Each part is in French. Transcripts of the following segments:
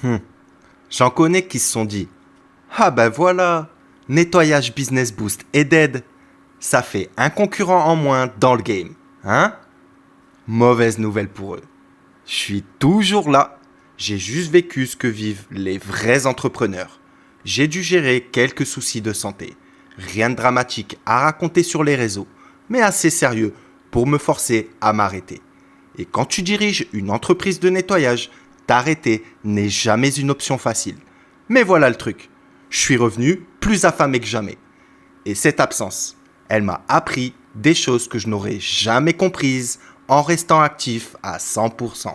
Hmm. J'en connais qui se sont dit: ah ben voilà, nettoyage Business Boost est dead. Ça fait un concurrent en moins dans le game. Hein? Mauvaise nouvelle pour eux. Je suis toujours là. J'ai juste vécu ce que vivent les vrais entrepreneurs. J'ai dû gérer quelques soucis de santé. Rien de dramatique à raconter sur les réseaux, mais assez sérieux pour me forcer à m'arrêter. Et quand tu diriges une entreprise de nettoyage, t'arrêter n'est jamais une option facile. Mais voilà le truc. Je suis revenu plus affamé que jamais. Et cette absence, elle m'a appris des choses que je n'aurais jamais comprises en restant actif à 100%.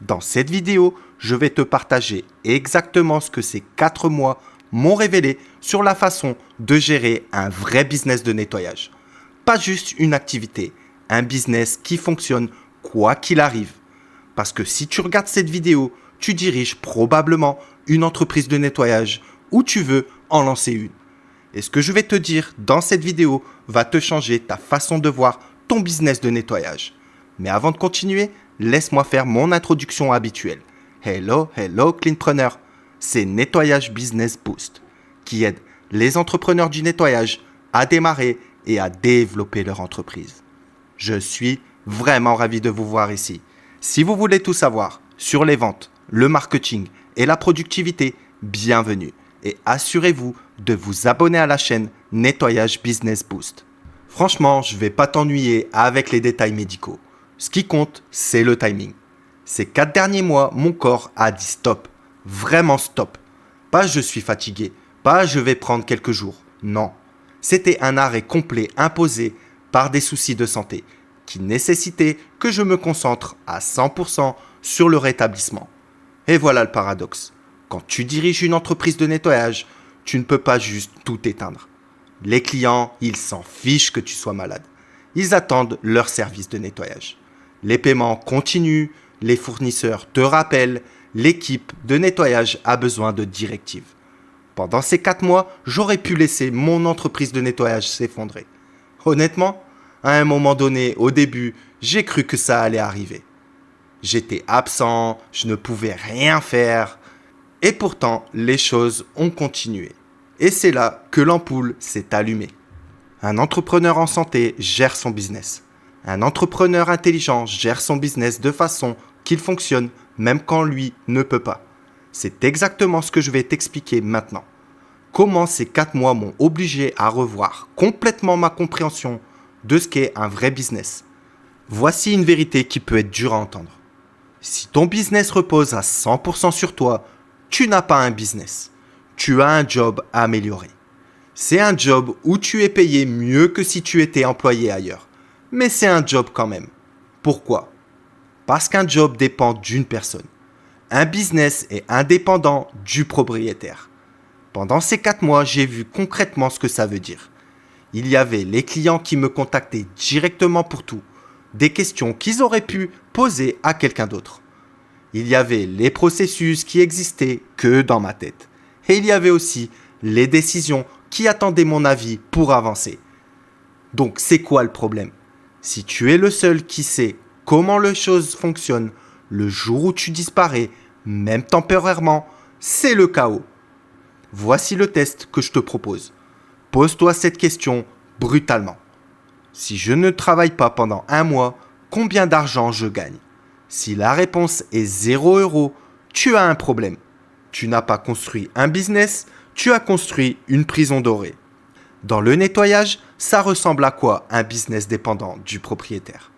Dans cette vidéo, je vais te partager exactement ce que ces 4 mois m'ont révélé sur la façon de gérer un vrai business de nettoyage. Pas juste une activité, un business qui fonctionne quoi qu'il arrive. Parce que si tu regardes cette vidéo, tu diriges probablement une entreprise de nettoyage ou tu veux en lancer une. Et ce que je vais te dire dans cette vidéo va te changer ta façon de voir ton business de nettoyage. Mais avant de continuer, laisse-moi faire mon introduction habituelle. Hello, hello Cleanpreneur. C'est Nettoyage Business Boost qui aide les entrepreneurs du nettoyage à démarrer et à développer leur entreprise. Je suis vraiment ravi de vous voir ici. Si vous voulez tout savoir sur les ventes, le marketing et la productivité, bienvenue. Et assurez-vous de vous abonner à la chaîne Nettoyage Business Boost. Franchement, je ne vais pas t'ennuyer avec les détails médicaux. Ce qui compte, c'est le timing. Ces 4 derniers mois, mon corps a dit stop. Vraiment stop. Pas je suis fatigué, pas je vais prendre quelques jours. Non. C'était un arrêt complet imposé par des soucis de santé qui nécessitaient que je me concentre à 100% sur le rétablissement. Et voilà le paradoxe. Quand tu diriges une entreprise de nettoyage, tu ne peux pas juste tout éteindre. Les clients, ils s'en fichent que tu sois malade. Ils attendent leur service de nettoyage. Les paiements continuent, les fournisseurs te rappellent, l'équipe de nettoyage a besoin de directives. Pendant ces 4 mois, j'aurais pu laisser mon entreprise de nettoyage s'effondrer. Honnêtement, à un moment donné, au début, j'ai cru que ça allait arriver. J'étais absent, je ne pouvais rien faire. Et pourtant, les choses ont continué. Et c'est là que l'ampoule s'est allumée. Un entrepreneur en santé gère son business. Un entrepreneur intelligent gère son business de façon qu'il fonctionne même quand lui ne peut pas. C'est exactement ce que je vais t'expliquer maintenant. Comment ces 4 mois m'ont obligé à revoir complètement ma compréhension de ce qu'est un vrai business. Voici une vérité qui peut être dure à entendre. Si ton business repose à 100% sur toi, tu n'as pas un business. Tu as un job à améliorer. C'est un job où tu es payé mieux que si tu étais employé ailleurs. Mais c'est un job quand même. Pourquoi? Parce qu'un job dépend d'une personne. Un business est indépendant du propriétaire. Pendant ces 4 mois, j'ai vu concrètement ce que ça veut dire. Il y avait les clients qui me contactaient directement pour tout. Des questions qu'ils auraient pu poser à quelqu'un d'autre. Il y avait les processus qui existaient que dans ma tête. Et il y avait aussi les décisions qui attendaient mon avis pour avancer. Donc c'est quoi le problème? Si tu es le seul qui sait comment les choses fonctionnent, le jour où tu disparais, même temporairement, c'est le chaos. Voici le test que je te propose. Pose-toi cette question brutalement. Si je ne travaille pas pendant 1 mois, combien d'argent je gagne? Si la réponse est 0 €, tu as un problème. Tu n'as pas construit un business, tu as construit une prison dorée. Dans le nettoyage, ça ressemble à quoi un business dépendant du propriétaire?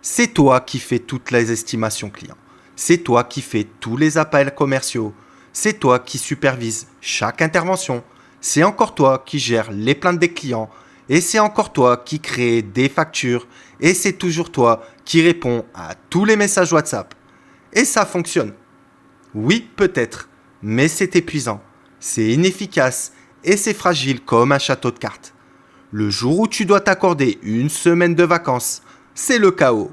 C'est toi qui fais toutes les estimations clients. C'est toi qui fais tous les appels commerciaux. C'est toi qui supervises chaque intervention. C'est encore toi qui gères les plaintes des clients. Et c'est encore toi qui crée des factures. Et c'est toujours toi qui réponds à tous les messages WhatsApp. Et ça fonctionne. Oui, peut-être, mais c'est épuisant. C'est inefficace et c'est fragile comme un château de cartes. Le jour où tu dois t'accorder une semaine de vacances, c'est le chaos.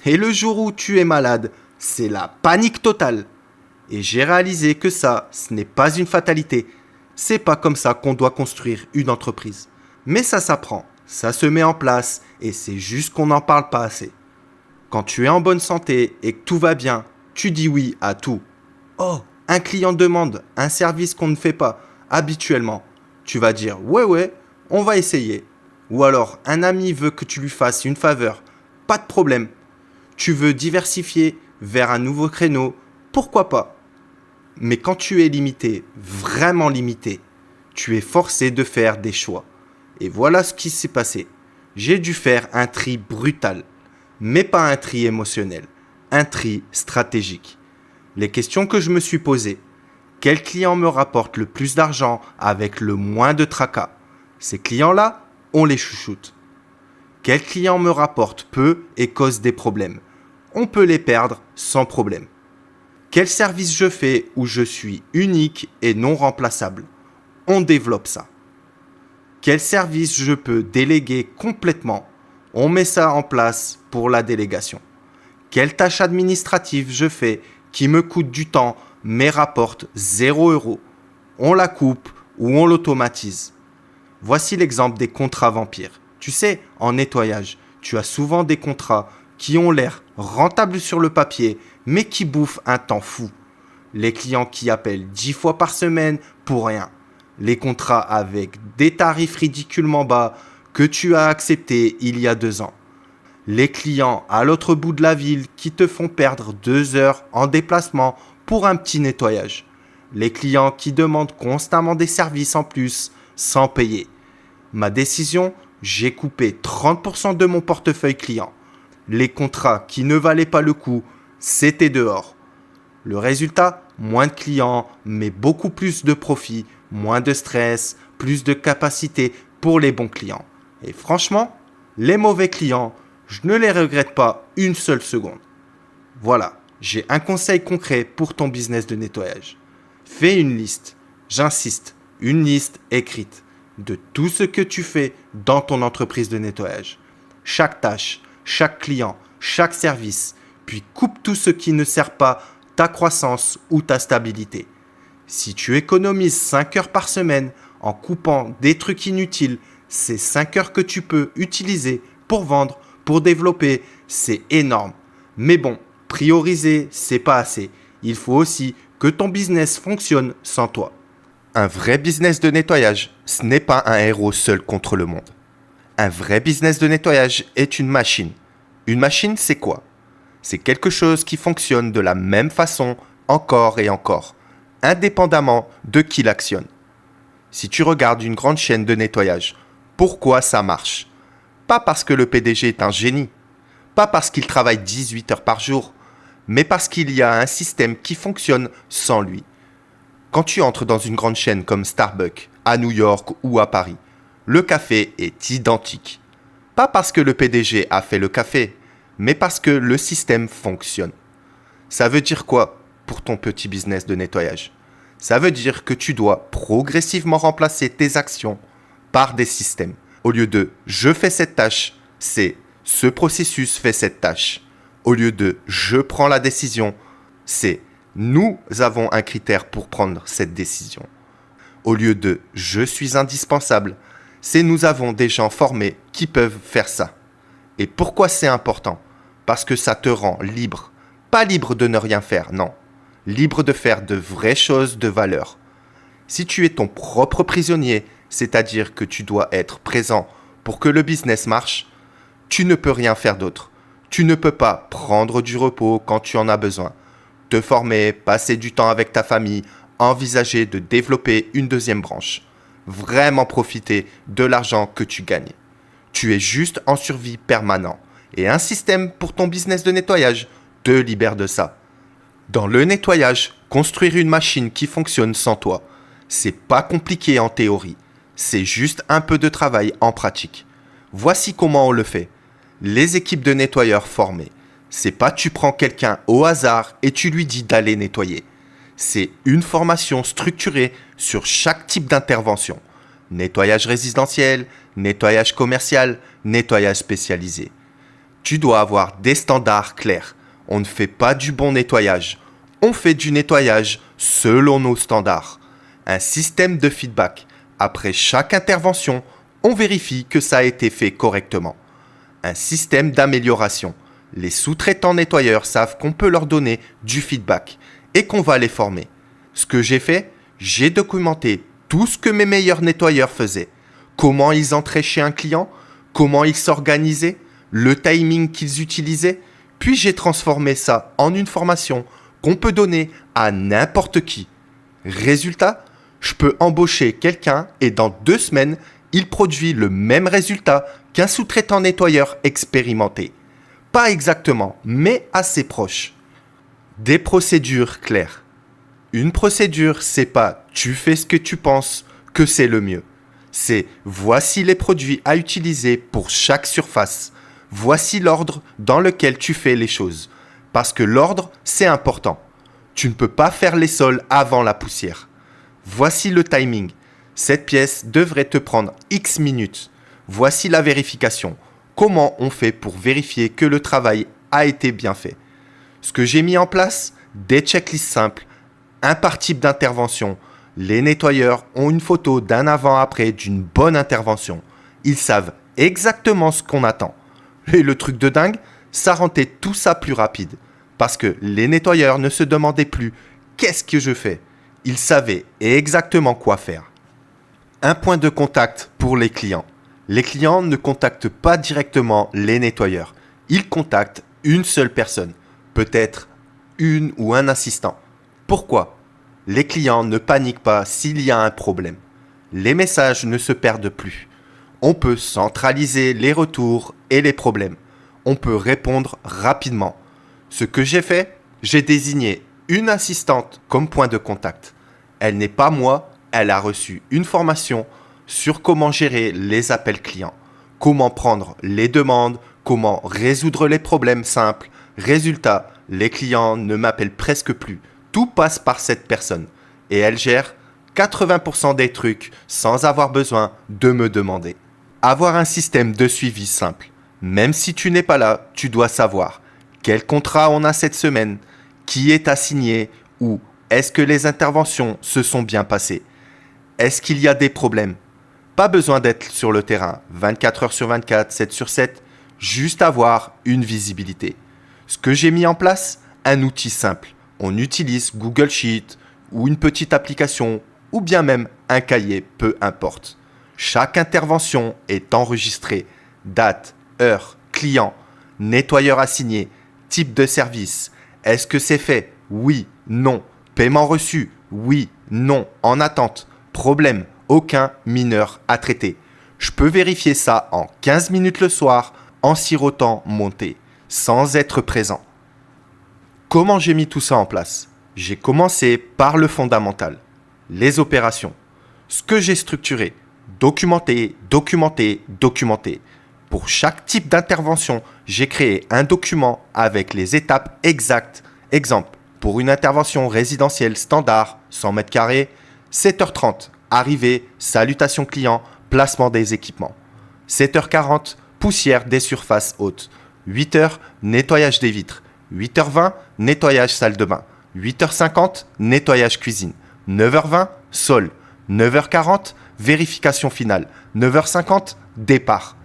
Et le jour où tu es malade, c'est la panique totale. Et j'ai réalisé que ça, ce n'est pas une fatalité. C'est pas comme ça qu'on doit construire une entreprise. Mais ça s'apprend, ça se met en place et c'est juste qu'on n'en parle pas assez. Quand tu es en bonne santé et que tout va bien, tu dis oui à tout. Oh, Un client demande un service qu'on ne fait pas habituellement. Tu vas dire ouais, on va essayer. Ou alors un ami veut que tu lui fasses une faveur. Pas de problème. Tu veux diversifier vers un nouveau créneau. Pourquoi pas? Mais quand tu es limité, vraiment limité, tu es forcé de faire des choix. Et voilà ce qui s'est passé. J'ai dû faire un tri brutal, mais pas un tri émotionnel, un tri stratégique. Les questions que je me suis posées. Quel client me rapporte le plus d'argent avec le moins de tracas? Ces clients-là, on les chouchoute. Quel client me rapporte peu et cause des problèmes? On peut les perdre sans problème. Quel service je fais où je suis unique et non remplaçable? On développe ça. Quel service je peux déléguer complètement? On met ça en place pour la délégation. Quelle tâche administrative je fais qui me coûte du temps mais rapporte 0 €? On la coupe ou on l'automatise. Voici l'exemple des contrats vampires. Tu sais, en nettoyage, tu as souvent des contrats qui ont l'air rentables sur le papier mais qui bouffent un temps fou. Les clients qui appellent 10 fois par semaine pour rien. Les contrats avec des tarifs ridiculement bas que tu as acceptés il y a 2 ans. Les clients à l'autre bout de la ville qui te font perdre 2 heures en déplacement pour un petit nettoyage. Les clients qui demandent constamment des services en plus sans payer. Ma décision, j'ai coupé 30% de mon portefeuille client. Les contrats qui ne valaient pas le coup, c'était dehors. Le résultat, moins de clients, mais beaucoup plus de profit, moins de stress, plus de capacité pour les bons clients. Et franchement, les mauvais clients, je ne les regrette pas une seule seconde. Voilà, j'ai un conseil concret pour ton business de nettoyage. Fais une liste, j'insiste, une liste écrite de tout ce que tu fais dans ton entreprise de nettoyage. Chaque tâche, chaque client, chaque service, puis coupe tout ce qui ne sert pas ta croissance ou ta stabilité. Si tu économises 5 heures par semaine en coupant des trucs inutiles, c'est 5 heures que tu peux utiliser pour vendre, pour développer, c'est énorme. Mais bon, prioriser, c'est pas assez. Il faut aussi que ton business fonctionne sans toi. Un vrai business de nettoyage, ce n'est pas un héros seul contre le monde. Un vrai business de nettoyage est une machine. Une machine, c'est quoi? C'est quelque chose qui fonctionne de la même façon encore et encore, indépendamment de qui l'actionne. Si tu regardes une grande chaîne de nettoyage, pourquoi ça marche? Pas parce que le PDG est un génie, pas parce qu'il travaille 18 heures par jour, mais parce qu'il y a un système qui fonctionne sans lui. Quand tu entres dans une grande chaîne comme Starbucks, à New York ou à Paris, le café est identique. Pas parce que le PDG a fait le café, mais parce que le système fonctionne. Ça veut dire quoi pour ton petit business de nettoyage? Ça veut dire que tu dois progressivement remplacer tes actions par des systèmes. Au lieu de « je fais cette tâche », c'est « ce processus fait cette tâche ». Au lieu de « je prends la décision », c'est « nous avons un critère pour prendre cette décision ». Au lieu de « je suis indispensable », c'est « nous avons des gens formés qui peuvent faire ça ». Et pourquoi c'est important? Parce que ça te rend libre. Pas libre de ne rien faire, non. Libre de faire de vraies choses de valeur. Si tu es ton propre prisonnier, c'est-à-dire que tu dois être présent pour que le business marche, tu ne peux rien faire d'autre. Tu ne peux pas prendre du repos quand tu en as besoin. Te former, passer du temps avec ta famille, envisager de développer une deuxième branche. Vraiment profiter de l'argent que tu gagnes. Tu es juste en survie permanent. Et un système pour ton business de nettoyage te libère de ça. Dans le nettoyage, construire une machine qui fonctionne sans toi, c'est pas compliqué en théorie. C'est juste un peu de travail en pratique. Voici comment on le fait. Les équipes de nettoyeurs formées. C'est pas tu prends quelqu'un au hasard et tu lui dis d'aller nettoyer. C'est une formation structurée sur chaque type d'intervention. Nettoyage résidentiel, nettoyage commercial, nettoyage spécialisé. Tu dois avoir des standards clairs. On ne fait pas du bon nettoyage. On fait du nettoyage selon nos standards. Un système de feedback. Après chaque intervention, on vérifie que ça a été fait correctement. Un système d'amélioration. Les sous-traitants nettoyeurs savent qu'on peut leur donner du feedback et qu'on va les former. Ce que j'ai fait, j'ai documenté tout ce que mes meilleurs nettoyeurs faisaient. Comment ils entraient chez un client, comment ils s'organisaient, le timing qu'ils utilisaient. Puis j'ai transformé ça en une formation qu'on peut donner à n'importe qui. Résultat, je peux embaucher quelqu'un et dans 2 semaines, il produit le même résultat qu'un sous-traitant nettoyeur expérimenté. Pas exactement, mais assez proche. Des procédures claires. Une procédure, c'est pas tu fais ce que tu penses que c'est le mieux. C'est voici les produits à utiliser pour chaque surface. Voici l'ordre dans lequel tu fais les choses. Parce que l'ordre, c'est important. Tu ne peux pas faire les sols avant la poussière. Voici le timing. Cette pièce devrait te prendre X minutes. Voici la vérification. Comment on fait pour vérifier que le travail a été bien fait? Ce que j'ai mis en place, des checklists simples, un par type d'intervention. Les nettoyeurs ont une photo d'un avant-après d'une bonne intervention. Ils savent exactement ce qu'on attend. Et le truc de dingue, ça rendait tout ça plus rapide. Parce que les nettoyeurs ne se demandaient plus « qu'est-ce que je fais ?» Ils savaient exactement quoi faire. Un point de contact pour les clients. Les clients ne contactent pas directement les nettoyeurs. Ils contactent une seule personne, peut-être une ou un assistant. Pourquoi ? Les clients ne paniquent pas s'il y a un problème. Les messages ne se perdent plus. On peut centraliser les retours et les problèmes. On peut répondre rapidement. Ce que j'ai fait, j'ai désigné une assistante comme point de contact. Elle n'est pas moi, elle a reçu une formation sur comment gérer les appels clients, comment prendre les demandes, comment résoudre les problèmes simples. Résultat, les clients ne m'appellent presque plus. Tout passe par cette personne et elle gère 80% des trucs sans avoir besoin de me demander. Avoir un système de suivi simple. Même si tu n'es pas là, tu dois savoir quel contrat on a cette semaine, qui est assigné ou est-ce que les interventions se sont bien passées. Est-ce qu'il y a des problèmes? Pas besoin d'être sur le terrain 24 heures sur 24, 7 sur 7, juste avoir une visibilité. Ce que j'ai mis en place, un outil simple. On utilise Google Sheet ou une petite application ou bien même un cahier, peu importe. Chaque intervention est enregistrée. Date, heure, client, nettoyeur assigné, type de service. Est-ce que c'est fait? Oui, non. Paiement reçu? Oui, non. En attente. Problème, aucun mineur à traiter. Je peux vérifier ça en 15 minutes le soir en sirotant mon thé, sans être présent. Comment j'ai mis tout ça en place? J'ai commencé par le fondamental, les opérations. Ce que j'ai structuré, documenter. Pour chaque type d'intervention, j'ai créé un document avec les étapes exactes. Exemple, pour une intervention résidentielle standard, 100 mètres carrés, 7h30, arrivée, salutation client, placement des équipements. 7h40, poussière des surfaces hautes. 8h, nettoyage des vitres. 8h20, nettoyage salle de bain. 8h50, nettoyage cuisine. 9h20, sol. 9h40, vérification finale. 9h50, départ.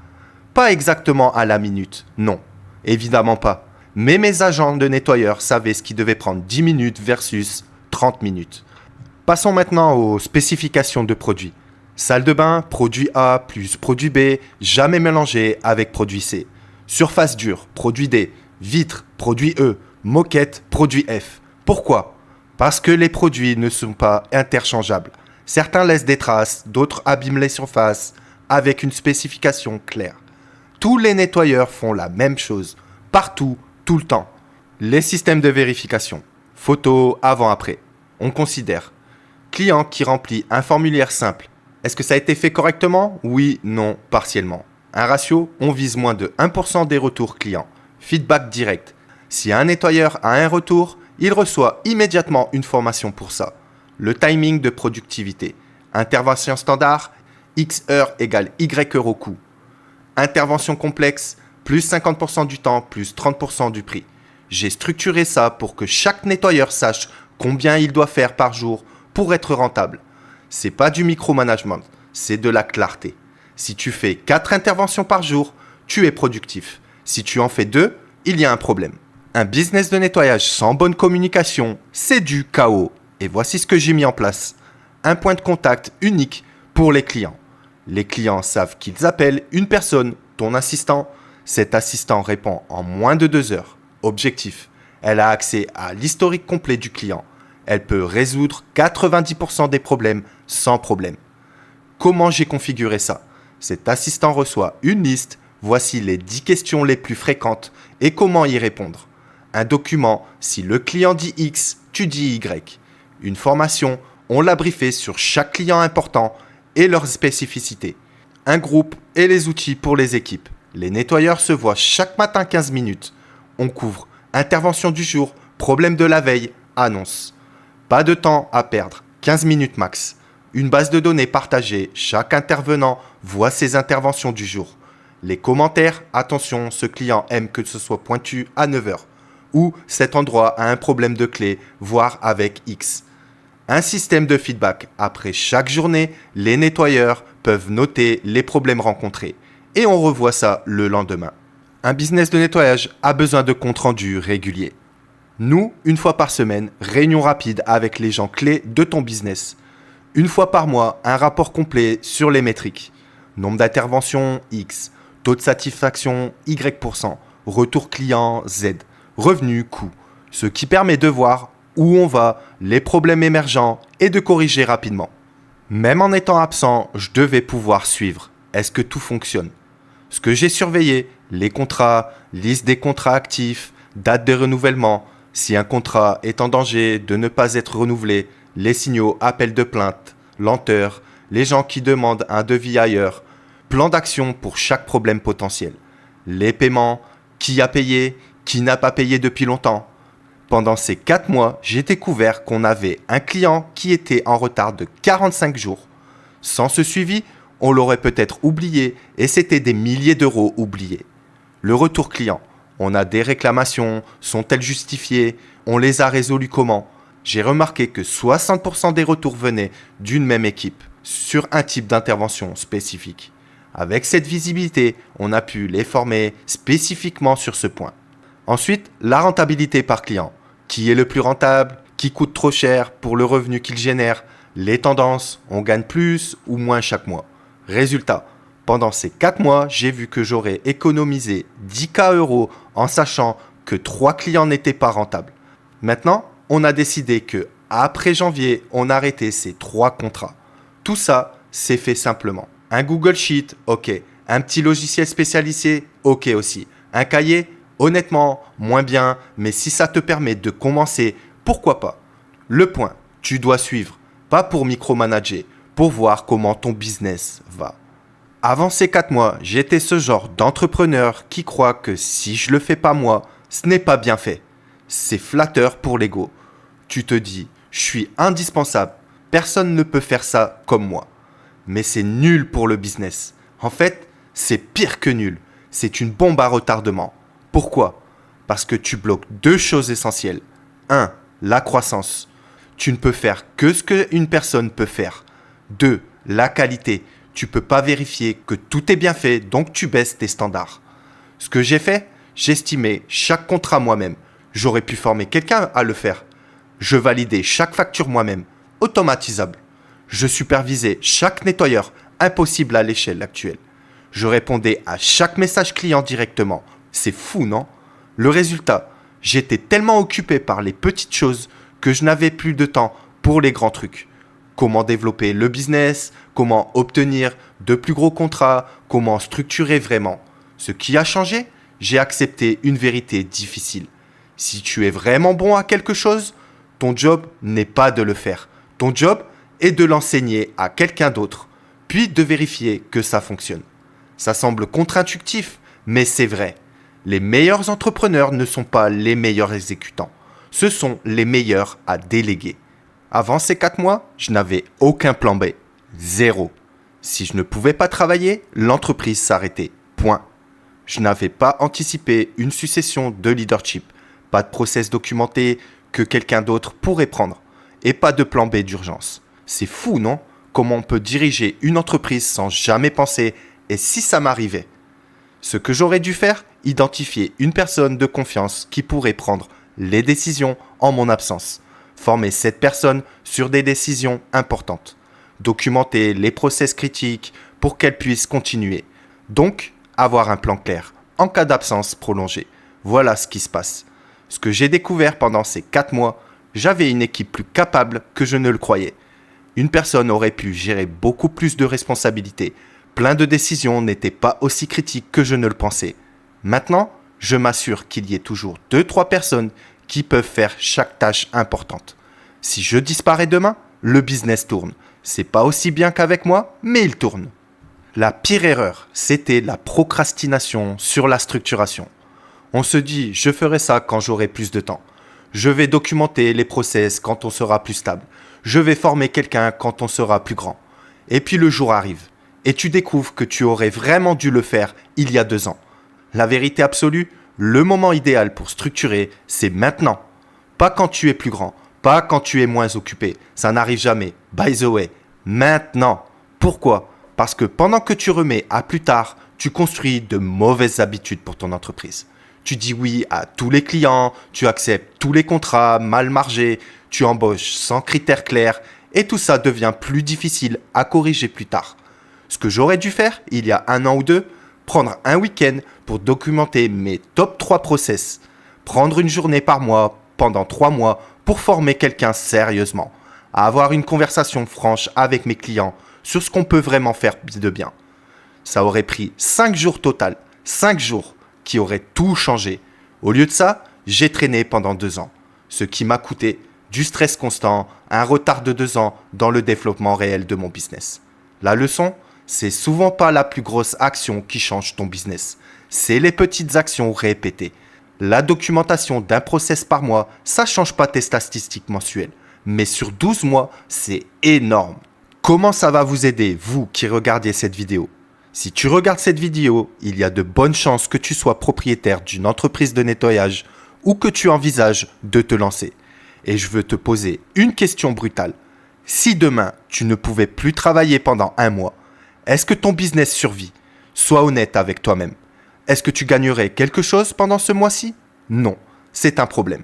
Pas exactement à la minute, non, évidemment pas. Mais mes agents de nettoyeurs savaient ce qui devait prendre 10 minutes versus 30 minutes. Passons maintenant aux spécifications de produits. Salle de bain, produit A plus produit B, jamais mélangé avec produit C. Surface dure, produit D. Vitre, produit E. Moquette, produit F. Pourquoi ? Parce que les produits ne sont pas interchangeables. Certains laissent des traces, d'autres abîment les surfaces avec une spécification claire. Tous les nettoyeurs font la même chose, partout, tout le temps. Les systèmes de vérification. Photo avant-après. On considère. Client qui remplit un formulaire simple. Est-ce que ça a été fait correctement? Oui, non, partiellement. Un ratio, on vise moins de 1% des retours clients. Feedback direct. Si un nettoyeur a un retour, il reçoit immédiatement une formation pour ça. Le timing de productivité. Intervention standard, X heures égale Y heures au coût. Intervention complexe, plus 50% du temps, plus 30% du prix. J'ai structuré ça pour que chaque nettoyeur sache combien il doit faire par jour pour être rentable. C'est pas du micromanagement, c'est de la clarté. Si tu fais 4 interventions par jour, tu es productif. Si tu en fais 2, il y a un problème. Un business de nettoyage sans bonne communication, c'est du chaos. Et voici ce que j'ai mis en place. Un point de contact unique pour les clients. Les clients savent qu'ils appellent une personne, ton assistant. Cet assistant répond en moins de 2 heures. Objectif, elle a accès à l'historique complet du client. Elle peut résoudre 90% des problèmes sans problème. Comment j'ai configuré ça? Cet assistant reçoit une liste. Voici les 10 questions les plus fréquentes et comment y répondre. Un document, si le client dit X, tu dis Y. Une formation, on l'a briefé sur chaque client important et leurs spécificités. Un groupe et les outils pour les équipes. Les nettoyeurs se voient chaque matin 15 minutes. On couvre intervention du jour, problème de la veille, annonce. Pas de temps à perdre, 15 minutes max. Une base de données partagée, chaque intervenant voit ses interventions du jour. Les commentaires, attention, ce client aime que ce soit pointu à 9 heures. Ou cet endroit a un problème de clé, voire avec X. Un système de feedback. Après chaque journée, les nettoyeurs peuvent noter les problèmes rencontrés. Et on revoit ça le lendemain. Un business de nettoyage a besoin de comptes rendus réguliers. Nous, une fois par semaine, réunion rapide avec les gens clés de ton business. Une fois par mois, un rapport complet sur les métriques. Nombre d'interventions X, taux de satisfaction Y%, retour client Z, revenu coût. Ce qui permet de voir où on va, les problèmes émergents et de corriger rapidement. Même en étant absent, je devais pouvoir suivre. Est-ce que tout fonctionne? Ce que j'ai surveillé, les contrats, liste des contrats actifs, date de renouvellement, si un contrat est en danger de ne pas être renouvelé, les signaux appels de plainte, lenteur, les gens qui demandent un devis ailleurs, plan d'action pour chaque problème potentiel, les paiements, qui a payé, qui n'a pas payé depuis longtemps. Pendant ces 4 mois, j'ai découvert qu'on avait un client qui était en retard de 45 jours. Sans ce suivi, on l'aurait peut-être oublié et c'était des milliers d'euros oubliés. Le retour client. On a des réclamations, sont-elles justifiées? On les a résolues comment? J'ai remarqué que 60% des retours venaient d'une même équipe, sur un type d'intervention spécifique. Avec cette visibilité, on a pu les former spécifiquement sur ce point. Ensuite, la rentabilité par client. Qui est le plus rentable? Qui coûte trop cher pour le revenu qu'il génère? Les tendances, on gagne plus ou moins chaque mois. Résultat, pendant ces 4 mois, j'ai vu que j'aurais économisé 10K € en sachant que 3 clients n'étaient pas rentables. Maintenant, on a décidé que après janvier, on arrêtait ces 3 contrats. Tout ça, c'est fait simplement. Un Google Sheet, ok. Un petit logiciel spécialisé, ok aussi. Un cahier, honnêtement, moins bien, mais si ça te permet de commencer, pourquoi pas? Le point, tu dois suivre, pas pour micromanager, pour voir comment ton business va. Avant ces 4 mois, j'étais ce genre d'entrepreneur qui croit que si je le fais pas moi, ce n'est pas bien fait. C'est flatteur pour l'ego. Tu te dis, je suis indispensable, personne ne peut faire ça comme moi. Mais c'est nul pour le business. En fait, c'est pire que nul. C'est une bombe à retardement. Pourquoi? Parce que tu bloques 2 choses essentielles. 1. La croissance. Tu ne peux faire que ce qu'une personne peut faire. 2. La qualité. Tu ne peux pas vérifier que tout est bien fait, donc tu baisses tes standards. Ce que j'ai fait, j'estimais chaque contrat moi-même. J'aurais pu former quelqu'un à le faire. Je validais chaque facture moi-même, automatisable. Je supervisais chaque nettoyeur, impossible à l'échelle actuelle. Je répondais à chaque message client directement. C'est fou, non? Le résultat, j'étais tellement occupé par les petites choses que je n'avais plus de temps pour les grands trucs. Comment développer le business, comment obtenir de plus gros contrats, comment structurer vraiment. Ce qui a changé, j'ai accepté une vérité difficile. Si tu es vraiment bon à quelque chose, ton job n'est pas de le faire. Ton job est de l'enseigner à quelqu'un d'autre, puis de vérifier que ça fonctionne. Ça semble contre-intuitif, mais c'est vrai. Les meilleurs entrepreneurs ne sont pas les meilleurs exécutants. Ce sont les meilleurs à déléguer. Avant ces 4 mois, je n'avais aucun plan B. Zéro. Si je ne pouvais pas travailler, l'entreprise s'arrêtait. Point. Je n'avais pas anticipé une succession de leadership. Pas de process documenté que quelqu'un d'autre pourrait prendre. Et pas de plan B d'urgence. C'est fou, non? Comment on peut diriger une entreprise sans jamais penser « et si ça m'arrivait ?» Ce que j'aurais dû faire, identifier une personne de confiance qui pourrait prendre les décisions en mon absence. Former cette personne sur des décisions importantes. Documenter les process critiques pour qu'elle puisse continuer. Donc, avoir un plan clair en cas d'absence prolongée. Voilà ce qui se passe. Ce que j'ai découvert pendant ces 4 mois, j'avais une équipe plus capable que je ne le croyais. Une personne aurait pu gérer beaucoup plus de responsabilités. Plein de décisions n'étaient pas aussi critiques que je ne le pensais. Maintenant, je m'assure qu'il y ait toujours 2-3 personnes qui peuvent faire chaque tâche importante. Si je disparais demain, le business tourne. C'est pas aussi bien qu'avec moi, mais il tourne. La pire erreur, c'était la procrastination sur la structuration. On se dit, je ferai ça quand j'aurai plus de temps. Je vais documenter les process quand on sera plus stable. Je vais former quelqu'un quand on sera plus grand. Et puis le jour arrive. Et tu découvres que tu aurais vraiment dû le faire il y a 2 ans. La vérité absolue, le moment idéal pour structurer, c'est maintenant. Pas quand tu es plus grand, pas quand tu es moins occupé. Ça n'arrive jamais. By the way, maintenant. Pourquoi ? Parce que pendant que tu remets à plus tard, tu construis de mauvaises habitudes pour ton entreprise. Tu dis oui à tous les clients, tu acceptes tous les contrats mal margés, tu embauches sans critères clairs et tout ça devient plus difficile à corriger plus tard. Ce que j'aurais dû faire il y a 1 an ou 2, prendre un week-end pour documenter mes top 3 process, prendre une journée par mois pendant 3 mois pour former quelqu'un sérieusement, avoir une conversation franche avec mes clients sur ce qu'on peut vraiment faire de bien. Ça aurait pris 5 jours total, 5 jours qui auraient tout changé. Au lieu de ça, j'ai traîné pendant 2 ans, ce qui m'a coûté du stress constant, un retard de 2 ans dans le développement réel de mon business. La leçon, c'est souvent pas la plus grosse action qui change ton business. C'est les petites actions répétées. La documentation d'un process par mois, ça change pas tes statistiques mensuelles. Mais sur 12 mois, c'est énorme. Comment ça va vous aider, vous qui regardez cette vidéo ? Si tu regardes cette vidéo, il y a de bonnes chances que tu sois propriétaire d'une entreprise de nettoyage ou que tu envisages de te lancer. Et je veux te poser une question brutale. Si demain, tu ne pouvais plus travailler pendant 1 mois, est-ce que ton business survit ? Sois honnête avec toi-même. Est-ce que tu gagnerais quelque chose pendant ce mois-ci ? Non, c'est un problème.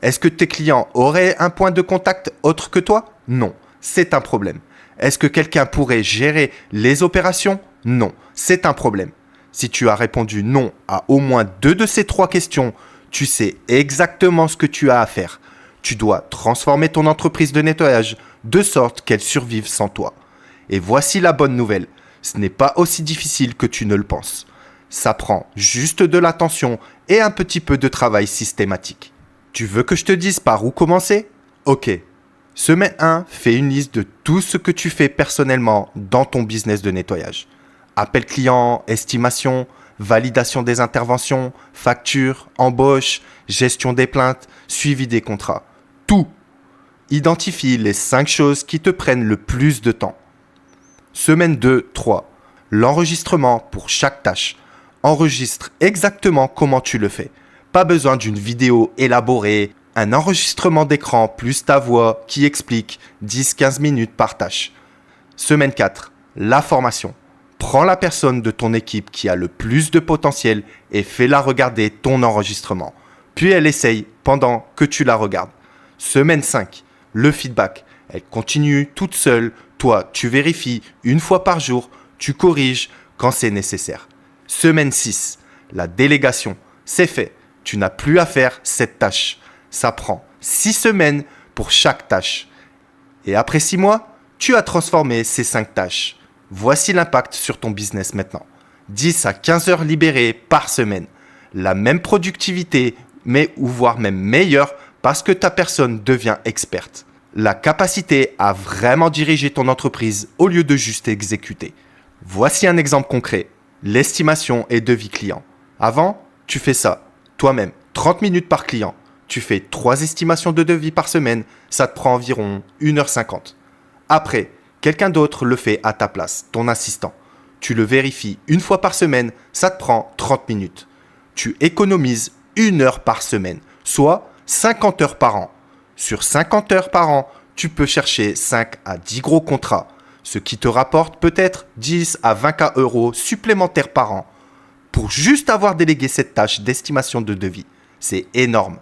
Est-ce que tes clients auraient un point de contact autre que toi ? Non, c'est un problème. Est-ce que quelqu'un pourrait gérer les opérations ? Non, c'est un problème. Si tu as répondu non à au moins 2 de ces 3 questions, tu sais exactement ce que tu as à faire. Tu dois transformer ton entreprise de nettoyage de sorte qu'elle survive sans toi. Et voici la bonne nouvelle. Ce n'est pas aussi difficile que tu ne le penses. Ça prend juste de l'attention et un petit peu de travail systématique. Tu veux que je te dise par où commencer ? Ok. Semaine 1, fais une liste de tout ce que tu fais personnellement dans ton business de nettoyage. Appel client, estimation, validation des interventions, facture, embauche, gestion des plaintes, suivi des contrats. Tout. Identifie les 5 choses qui te prennent le plus de temps. Semaine 2, 3. L'enregistrement pour chaque tâche. Enregistre exactement comment tu le fais. Pas besoin d'une vidéo élaborée, un enregistrement d'écran plus ta voix qui explique 10-15 minutes par tâche. Semaine 4. La formation. Prends la personne de ton équipe qui a le plus de potentiel et fais-la regarder ton enregistrement. Puis elle essaye pendant que tu la regardes. Semaine 5. Le feedback. Elle continue toute seule. Toi, tu vérifies 1 fois par jour. Tu corriges quand c'est nécessaire. Semaine 6. La délégation. C'est fait. Tu n'as plus à faire cette tâche. Ça prend 6 semaines pour chaque tâche. Et après 6 mois, tu as transformé ces 5 tâches. Voici l'impact sur ton business maintenant. 10 à 15 heures libérées par semaine. La même productivité, mais ou voire même meilleure parce que ta personne devient experte. La capacité à vraiment diriger ton entreprise au lieu de juste exécuter. Voici un exemple concret. L'estimation et devis client. Avant, tu fais ça toi-même, 30 minutes par client. Tu fais 3 estimations de devis par semaine, ça te prend environ 1h50. Après, quelqu'un d'autre le fait à ta place, ton assistant. Tu le vérifies 1 fois par semaine, ça te prend 30 minutes. Tu économises 1 heure par semaine, soit 50 heures par an. Sur 50 heures par an, tu peux chercher 5 à 10 gros contrats, ce qui te rapporte peut-être 10 à 20 € supplémentaires par an. Pour juste avoir délégué cette tâche d'estimation de devis, c'est énorme.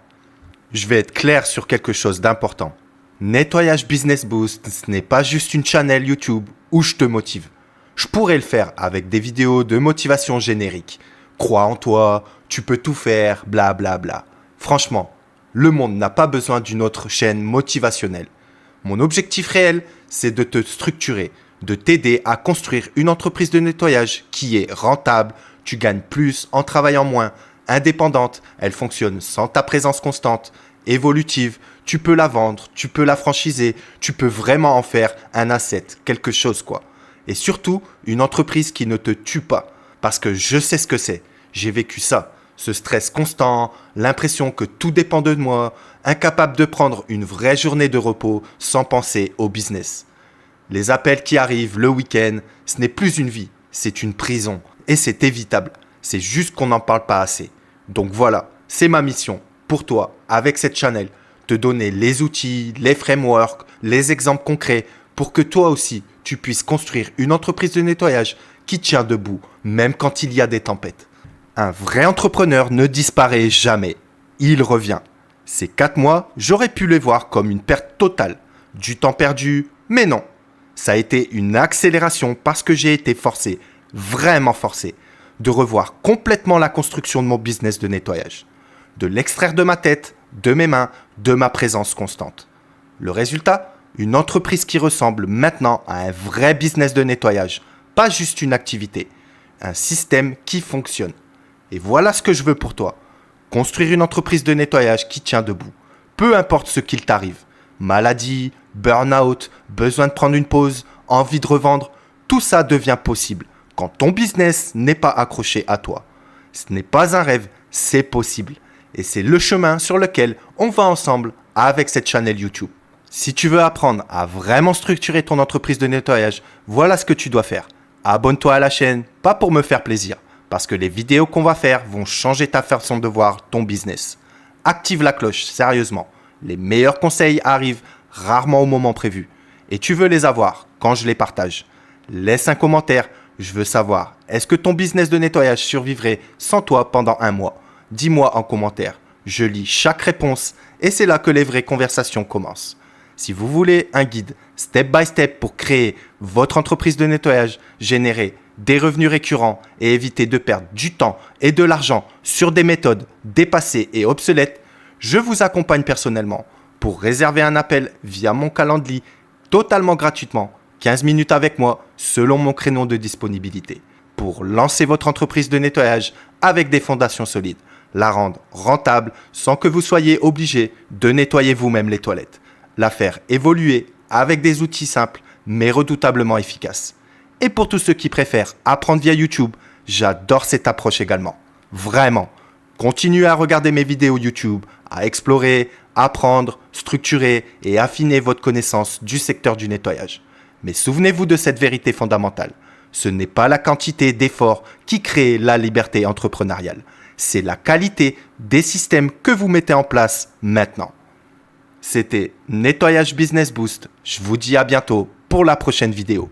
Je vais être clair sur quelque chose d'important. Nettoyage Business Boost, ce n'est pas juste une channel YouTube où je te motive. Je pourrais le faire avec des vidéos de motivation générique. Crois en toi, tu peux tout faire, bla bla bla. Franchement, le monde n'a pas besoin d'une autre chaîne motivationnelle. Mon objectif réel, c'est de te structurer, de t'aider à construire une entreprise de nettoyage qui est rentable, tu gagnes plus en travaillant moins, indépendante, elle fonctionne sans ta présence constante, évolutive, tu peux la vendre, tu peux la franchiser, tu peux vraiment en faire un asset, quelque chose quoi. Et surtout, une entreprise qui ne te tue pas, parce que je sais ce que c'est, j'ai vécu ça. Ce stress constant, l'impression que tout dépend de moi, incapable de prendre une vraie journée de repos sans penser au business. Les appels qui arrivent le week-end, ce n'est plus une vie, c'est une prison. Et c'est évitable, c'est juste qu'on n'en parle pas assez. Donc voilà, c'est ma mission pour toi, avec cette channel, te donner les outils, les frameworks, les exemples concrets pour que toi aussi, tu puisses construire une entreprise de nettoyage qui tient debout, même quand il y a des tempêtes. Un vrai entrepreneur ne disparaît jamais. Il revient. Ces 4 mois, j'aurais pu les voir comme une perte totale. Du temps perdu, mais non. Ça a été une accélération parce que j'ai été forcé, vraiment forcé, de revoir complètement la construction de mon business de nettoyage. De l'extraire de ma tête, de mes mains, de ma présence constante. Le résultat ? Une entreprise qui ressemble maintenant à un vrai business de nettoyage, pas juste une activité. Un système qui fonctionne. Et voilà ce que je veux pour toi. Construire une entreprise de nettoyage qui tient debout. Peu importe ce qu'il t'arrive. Maladie, burn-out, besoin de prendre une pause, envie de revendre, tout ça devient possible quand ton business n'est pas accroché à toi. Ce n'est pas un rêve, c'est possible. Et c'est le chemin sur lequel on va ensemble avec cette chaîne YouTube. Si tu veux apprendre à vraiment structurer ton entreprise de nettoyage, voilà ce que tu dois faire. Abonne-toi à la chaîne, pas pour me faire plaisir, parce que les vidéos qu'on va faire vont changer ta façon de voir ton business. Active la cloche, sérieusement. Les meilleurs conseils arrivent rarement au moment prévu. Et tu veux les avoir quand je les partage. Laisse un commentaire, je veux savoir, est-ce que ton business de nettoyage survivrait sans toi pendant 1 mois ? Dis-moi en commentaire. Je lis chaque réponse et c'est là que les vraies conversations commencent. Si vous voulez un guide step by step pour créer votre entreprise de nettoyage, générer des revenus récurrents et éviter de perdre du temps et de l'argent sur des méthodes dépassées et obsolètes, je vous accompagne personnellement. Pour réserver un appel via mon calendrier totalement gratuitement, 15 minutes avec moi selon mon créneau de disponibilité. Pour lancer votre entreprise de nettoyage avec des fondations solides, la rendre rentable sans que vous soyez obligé de nettoyer vous-même les toilettes. La faire évoluer avec des outils simples mais redoutablement efficaces. Et pour tous ceux qui préfèrent apprendre via YouTube, j'adore cette approche également. Vraiment, continuez à regarder mes vidéos YouTube, à explorer, apprendre, structurer et affiner votre connaissance du secteur du nettoyage. Mais souvenez-vous de cette vérité fondamentale. Ce n'est pas la quantité d'efforts qui crée la liberté entrepreneuriale. C'est la qualité des systèmes que vous mettez en place maintenant. C'était Nettoyage Business Boost. Je vous dis à bientôt pour la prochaine vidéo.